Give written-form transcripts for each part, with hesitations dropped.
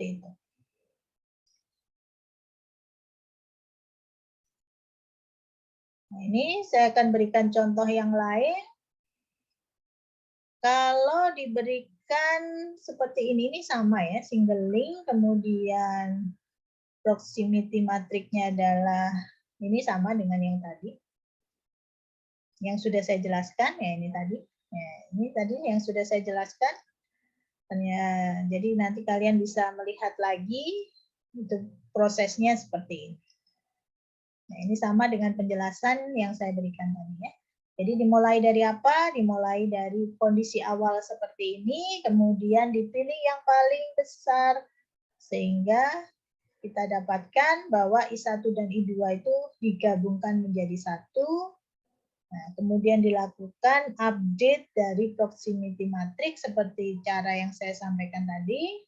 Seperti itu. Nah, ini saya akan berikan contoh yang lain. Kalau diberikan seperti ini sama ya, single link, kemudian proximity matrixnya adalah ini sama dengan yang tadi. Yang sudah saya jelaskan, ya ini tadi. Ya, ini tadi yang sudah saya jelaskan. Jadi nanti kalian bisa melihat lagi itu prosesnya seperti ini. Nah, ini sama dengan penjelasan yang saya berikan tadi ya. Jadi dimulai dari apa? Dimulai dari kondisi awal seperti ini, kemudian dipilih yang paling besar, sehingga kita dapatkan bahwa I1 dan I2 itu digabungkan menjadi satu. Nah, kemudian dilakukan update dari proximity matrix seperti cara yang saya sampaikan tadi.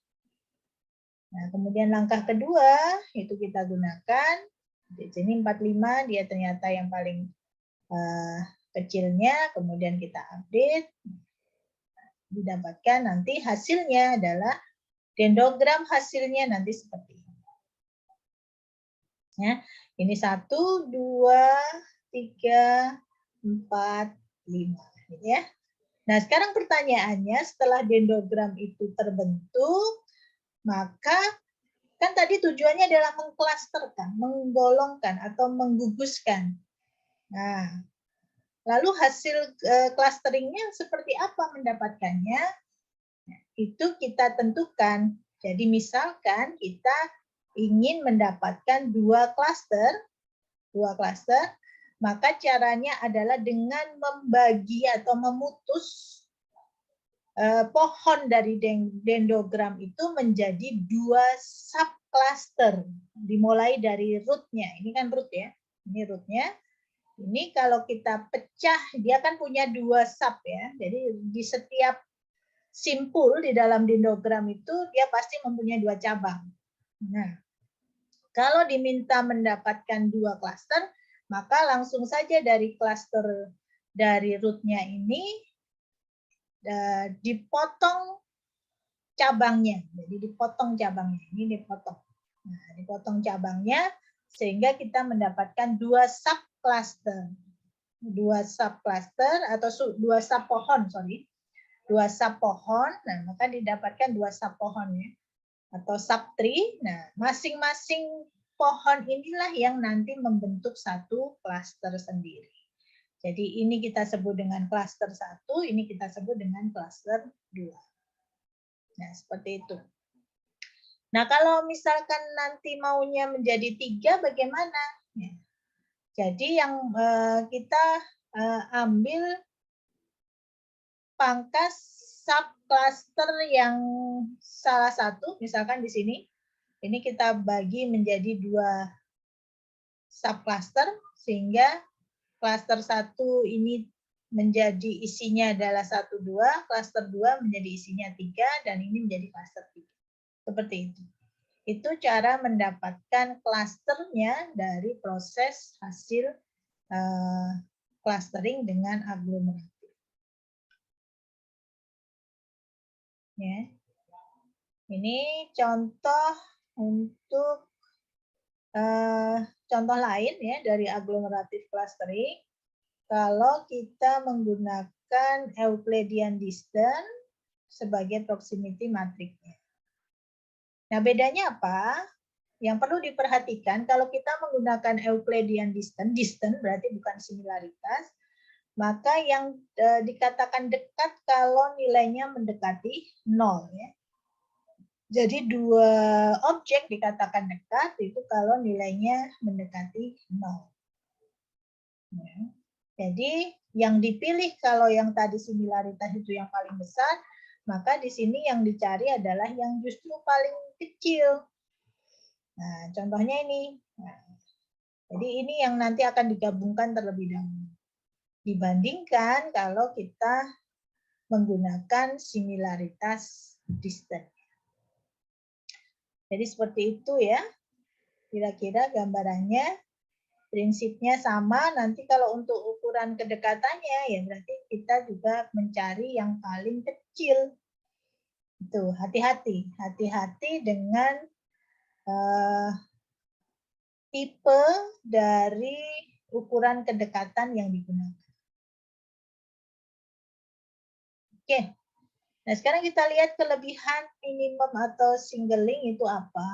Nah, kemudian langkah kedua itu kita gunakan. Di sini 45 dia ternyata yang paling kecilnya, kemudian kita update. Didapatkan nanti hasilnya adalah dendrogram hasilnya nanti seperti ini. Ya, ini 1, 2, 3, 4, 5. Gitu ya. Nah, sekarang pertanyaannya setelah dendrogram itu terbentuk, maka kan tadi tujuannya adalah mengklasterkan, menggolongkan atau mengguguskan. Nah, lalu hasil clusteringnya seperti apa mendapatkannya? Itu kita tentukan. Jadi misalkan kita ingin mendapatkan dua klaster, maka caranya adalah dengan membagi atau memutus pohon dari dendrogram itu menjadi dua subcluster, dimulai dari rootnya. Ini kan root ya, ini rootnya. Ini kalau kita pecah, dia kan punya dua sub ya. Jadi di setiap simpul di dalam dendrogram itu dia pasti mempunyai dua cabang. Nah, kalau diminta mendapatkan dua klaster, maka langsung saja dari klaster dari rootnya ini dipotong cabangnya. Jadi dipotong cabangnya. Ini dipotong. Nah, dipotong cabangnya sehingga kita mendapatkan dua subcluster. Dua subcluster atau dua sub pohon, sorry. Dua sub pohon. Nah, maka didapatkan dua sub pohon ya. Atau sub tree. Nah, masing-masing pohon inilah yang nanti membentuk satu klaster sendiri. Jadi ini kita sebut dengan klaster 1, ini kita sebut dengan klaster 2. Nah, seperti itu. Nah, kalau misalkan nanti maunya menjadi 3, bagaimana? Ya. Jadi yang kita ambil pangkas subcluster yang salah satu, misalkan di sini, ini kita bagi menjadi dua subcluster, sehingga klaster 1 ini menjadi isinya adalah 1, 2, klaster 2 menjadi isinya 3, dan ini menjadi klaster 3. Seperti itu. Itu cara mendapatkan klasternya dari proses hasil clustering dengan aglomeratif. Ya. Ini contoh untuk contoh lain ya dari aglomeratif clustering. Kalau kita menggunakan Euclidean distance sebagai proximity matrixnya. Nah, bedanya apa? Yang perlu diperhatikan kalau kita menggunakan Euclidean distance berarti bukan similaritas, maka yang dikatakan dekat kalau nilainya mendekati 0 ya. Jadi dua objek dikatakan dekat itu kalau nilainya mendekati 0. Ya. Jadi yang dipilih kalau yang tadi similaritas itu yang paling besar, maka di sini yang dicari adalah yang justru paling kecil. Nah, contohnya ini. Nah, jadi ini yang nanti akan digabungkan terlebih dahulu. Dibandingkan kalau kita menggunakan similaritas distance. Jadi seperti itu ya. Kira-kira gambarannya. Prinsipnya sama, nanti kalau untuk ukuran kedekatannya, ya berarti kita juga mencari yang paling kecil. Itu hati-hati dengan tipe dari ukuran kedekatan yang digunakan. Oke. Nah, sekarang kita lihat kelebihan minimum atau single link itu apa.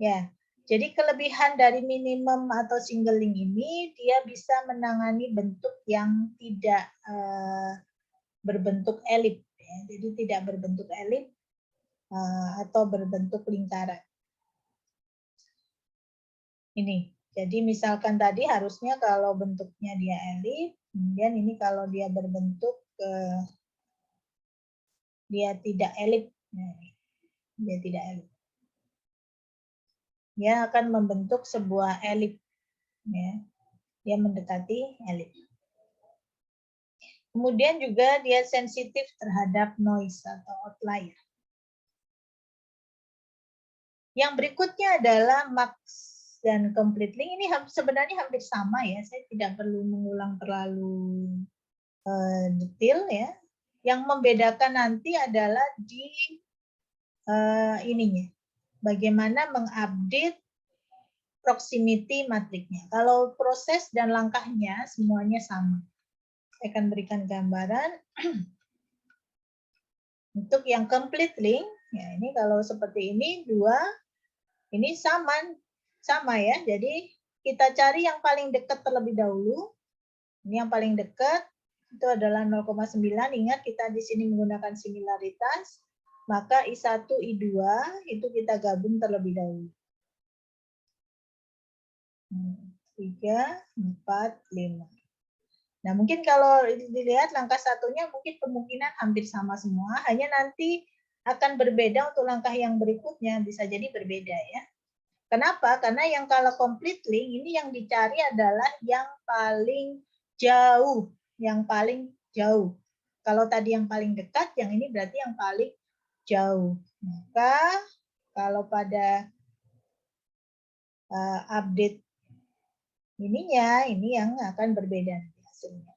Ya, jadi kelebihan dari minimum atau single link ini, dia bisa menangani bentuk yang tidak berbentuk elip. Ya. Jadi tidak berbentuk elip atau berbentuk lingkaran. Ini, jadi misalkan tadi harusnya kalau bentuknya dia elip, kemudian ini kalau dia berbentuk dia tidak elip. Nah, dia tidak elip. Dia akan membentuk sebuah elip. Ya. Dia mendekati elip. Kemudian juga dia sensitif terhadap noise atau outlier. Yang berikutnya adalah max dan complete link. Ini sebenarnya hampir sama ya. Saya tidak perlu mengulang terlalu detail ya. Yang membedakan nanti adalah di ininya. Bagaimana mengupdate proximity matriknya. Kalau proses dan langkahnya semuanya sama. Saya akan berikan gambaran. Untuk yang complete link, ya ini kalau seperti ini dua, ini sama ya. Jadi kita cari yang paling dekat terlebih dahulu. Ini yang paling dekat itu adalah 0,9. Ingat kita di sini menggunakan similaritas. Maka I1, I2 itu kita gabung terlebih dahulu. 3, 4, 5. Nah, mungkin kalau dilihat langkah satunya mungkin kemungkinan hampir sama semua. Hanya nanti akan berbeda untuk langkah yang berikutnya. Bisa jadi berbeda ya. Kenapa? Karena yang kalau complete link ini yang dicari adalah yang paling jauh. Yang paling jauh. Kalau tadi yang paling dekat, yang ini berarti yang paling jauh. Maka kalau pada update ininya, ini yang akan berbeda hasilnya.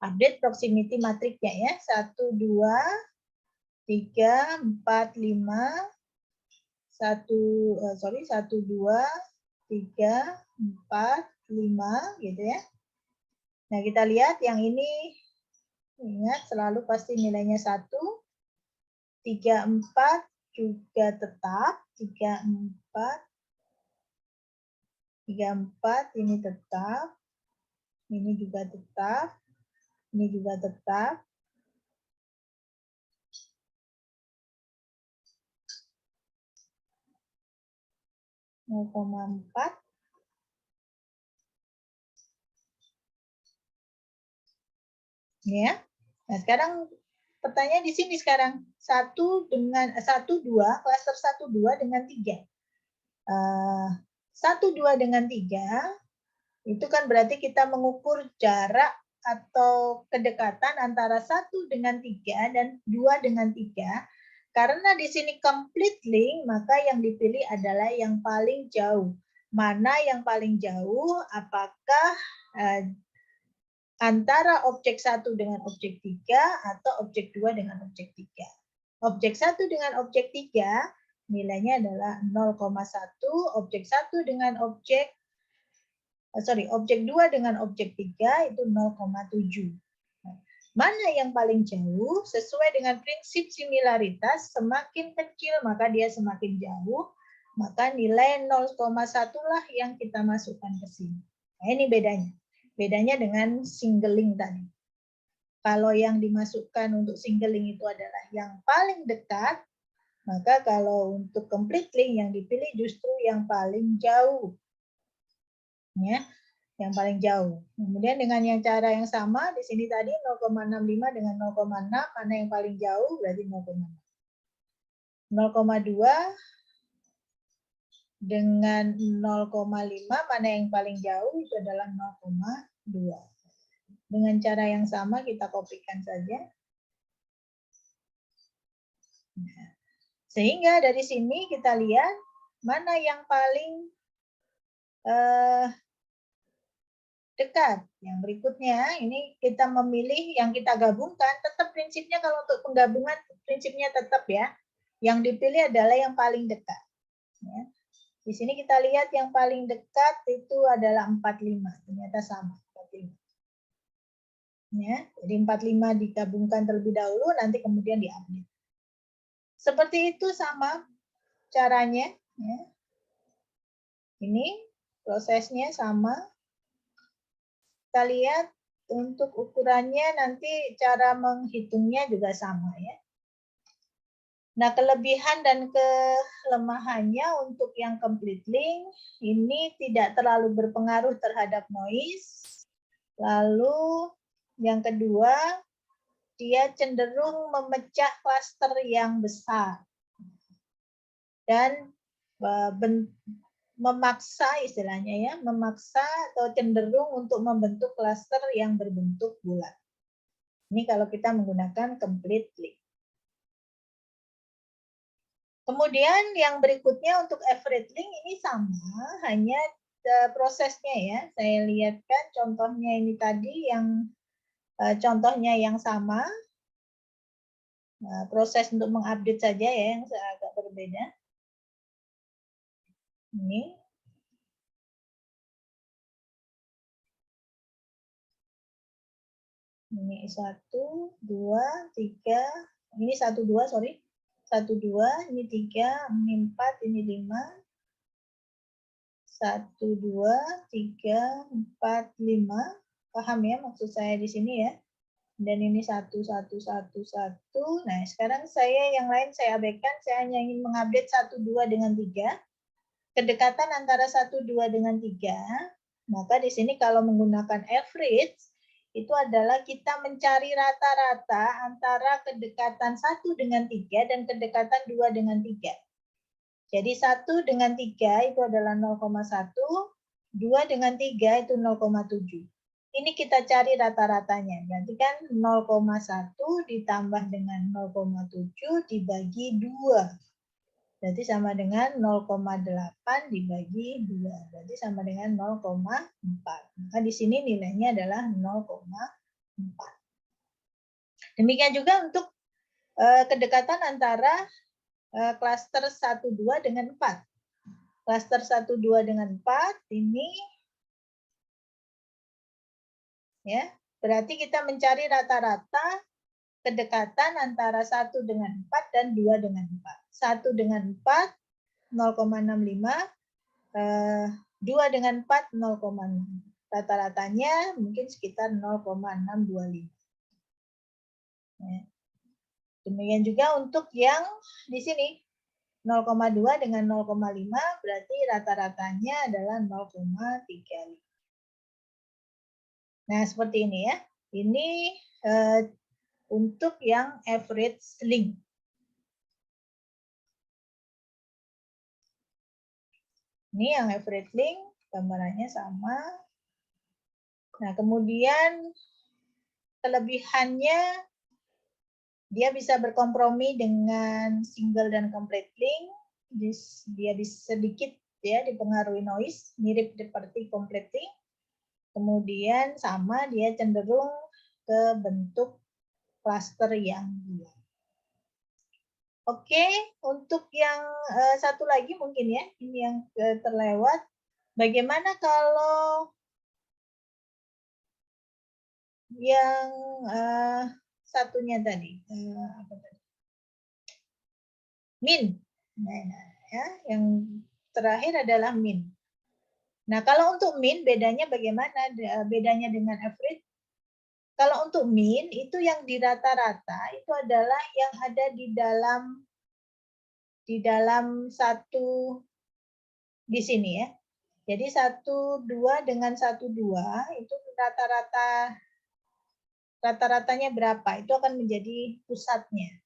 Update proximity matriknya ya. 1, 2, 3, 4, 5. 1, 2, 3, 4, 5 gitu ya. Nah, kita lihat yang ini, ingat selalu pasti nilainya 1, 3, 4 juga tetap, 3, 4 ini tetap, ini juga tetap, ini juga tetap. (0,4) ya. Nah, sekarang pertanyaan di sini sekarang 1, 2, klaster 1, 2 dengan 3. 1, 2 dengan 3 itu kan berarti kita mengukur jarak atau kedekatan antara 1 dengan 3 dan 2 dengan 3. Karena di sini complete link, maka yang dipilih adalah yang paling jauh. Mana yang paling jauh? Apakah antara objek 1 dengan objek 3 atau objek 2 dengan objek 3. Objek 1 dengan objek 3 nilainya adalah 0,1, objek 1 dengan objek 2 dengan objek 3 itu 0,7. Mana yang paling jauh? Sesuai dengan prinsip similaritas, semakin kecil maka dia semakin jauh, maka nilai 0,1 lah yang kita masukkan ke sini. Nah, ini bedanya. Bedanya dengan single link tadi. Kalau yang dimasukkan untuk single link itu adalah yang paling dekat, maka kalau untuk complete link yang dipilih justru yang paling jauh. Ya, yang paling jauh. Kemudian dengan yang cara yang sama, di sini tadi 0,65 dengan 0,6, mana yang paling jauh? Berarti 0,6. 0,2 dengan 0,5, mana yang paling jauh? Itu adalah 0,2. Dengan cara yang sama, kita kopikan saja. Nah, sehingga dari sini kita lihat mana yang paling dekat. Yang berikutnya, ini kita memilih yang kita gabungkan, tetap prinsipnya kalau untuk penggabungan, prinsipnya tetap ya. Yang dipilih adalah yang paling dekat. Ya. Di sini kita lihat yang paling dekat itu adalah 45. Ternyata sama, 45. Ya, jadi 45 digabungkan terlebih dahulu, nanti kemudian diupdate. Seperti itu sama caranya. Ya. Ini prosesnya sama. Kita lihat untuk ukurannya nanti cara menghitungnya juga sama ya. Nah, kelebihan dan kelemahannya untuk yang complete link ini tidak terlalu berpengaruh terhadap noise. Lalu yang kedua, dia cenderung memecah klaster yang besar. Dan memaksa istilahnya ya, memaksa atau cenderung untuk membentuk klaster yang berbentuk bulat. Ini kalau kita menggunakan complete link. Kemudian yang berikutnya untuk average link ini sama, hanya prosesnya ya. Saya lihatkan contohnya ini tadi yang contohnya yang sama. Nah, proses untuk mengupdate saja ya yang agak berbeda. Ini. Ini 1, 2, 3. Ini 1, 2, sorry. 1, 2, ini 3, ini 4, ini 5. 1, 2, 3, 4, 5. Paham ya maksud saya di sini ya? Dan ini 1, 1, 1, 1. Nah, sekarang saya yang lain saya abaikan. Saya hanya ingin mengupdate 1, 2 dengan 3. Kedekatan antara 1, 2 dengan 3. Maka di sini kalau menggunakan average, itu adalah kita mencari rata-rata antara kedekatan 1 dengan 3 dan kedekatan 2 dengan 3. Jadi 1 dengan 3 itu adalah 0,1, 2 dengan 3 itu 0,7. Ini kita cari rata-ratanya. Berarti kan 0,1 ditambah dengan 0,7 dibagi 2. Berarti sama dengan 0,8 dibagi 2. Berarti sama dengan 0,4. Maka di sini nilainya adalah 0,4. Demikian juga untuk kedekatan antara klaster 1, 2 dengan 4. Klaster 1, 2 dengan 4 ini ya, berarti kita mencari rata-rata kedekatan antara 1 dengan 4 dan 2 dengan 4. 1 dengan 4, 0,65. 2 dengan 4, 0,6. Rata-ratanya mungkin sekitar 0,625. Ya. Demikian juga untuk yang di sini. 0,2 dengan 0,5 berarti rata-ratanya adalah 0,35. Nah, seperti ini ya. Ini untuk yang average link. Ini yang average link, gambarannya sama. Nah, kemudian kelebihannya dia bisa berkompromi dengan single dan complete link. Dia sedikit ya dipengaruhi noise, mirip seperti complete link. Kemudian sama dia cenderung ke bentuk cluster yang bulat. Oke, untuk yang satu lagi mungkin ya, ini yang terlewat. Bagaimana kalau yang satunya tadi, apa tadi? Min. Nah, ya, yang terakhir adalah min. Nah, kalau untuk min bedanya bagaimana? Bedanya dengan average? Kalau untuk min itu yang di rata-rata itu adalah yang ada di dalam satu di sini ya. Jadi 1, 2 dengan 1, 2 itu rata-ratanya berapa? Itu akan menjadi pusatnya.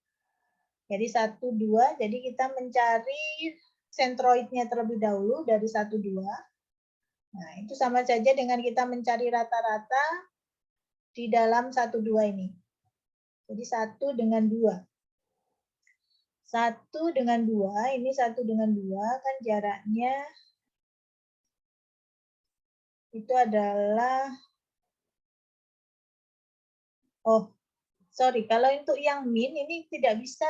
Jadi 1, 2, jadi kita mencari sentroidnya terlebih dahulu dari 1, 2. Nah, itu sama saja dengan kita mencari rata-rata di dalam 1, 2 ini. Jadi 1 dengan 2. 1 dengan 2, ini 1 dengan 2 kan jaraknya itu adalah, oh sorry, kalau untuk yang min ini tidak bisa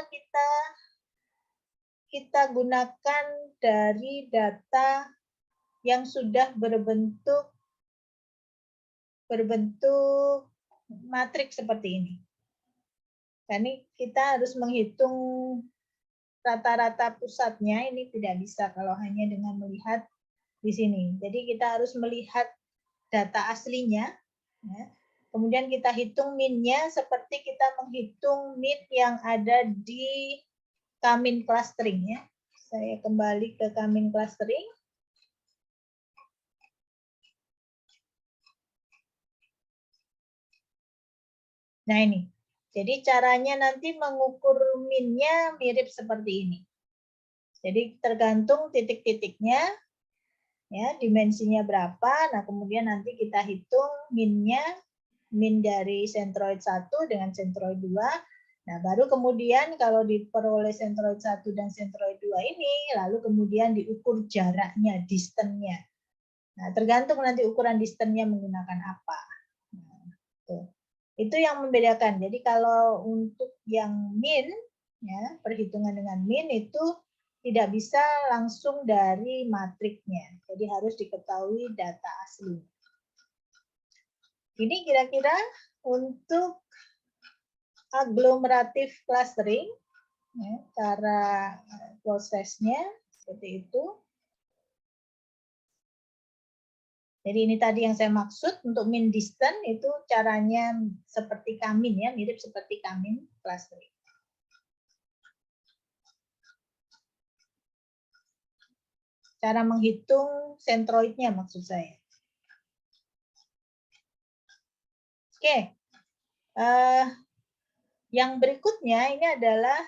kita gunakan dari data yang sudah berbentuk matriks seperti ini. Jadi kita harus menghitung rata-rata pusatnya, ini tidak bisa kalau hanya dengan melihat di sini. Jadi kita harus melihat data aslinya, ya. Kemudian kita hitung min-nya seperti kita menghitung min yang ada di K-min clustering, ya. Saya kembali ke K-min clustering. Nah ini, jadi caranya nanti mengukur min-nya mirip seperti ini. Jadi tergantung titik-titiknya, ya dimensinya berapa. Nah kemudian nanti kita hitung min-nya, min dari centroid 1 dengan centroid 2. Nah baru kemudian kalau diperoleh centroid 1 dan centroid 2 ini, lalu kemudian diukur jaraknya, distance-nya. Nah tergantung nanti ukuran distance-nya menggunakan apa. Nah, tuh. Itu yang membedakan. Jadi kalau untuk yang min, ya, perhitungan dengan min itu tidak bisa langsung dari matriknya. Jadi harus diketahui data asli. Ini kira-kira untuk aglomeratif clustering, ya, cara prosesnya seperti itu. Jadi ini tadi yang saya maksud untuk min distance itu caranya seperti K-min, ya, mirip seperti K-min clustering. Cara menghitung centroidnya maksud saya. Oke, yang berikutnya ini adalah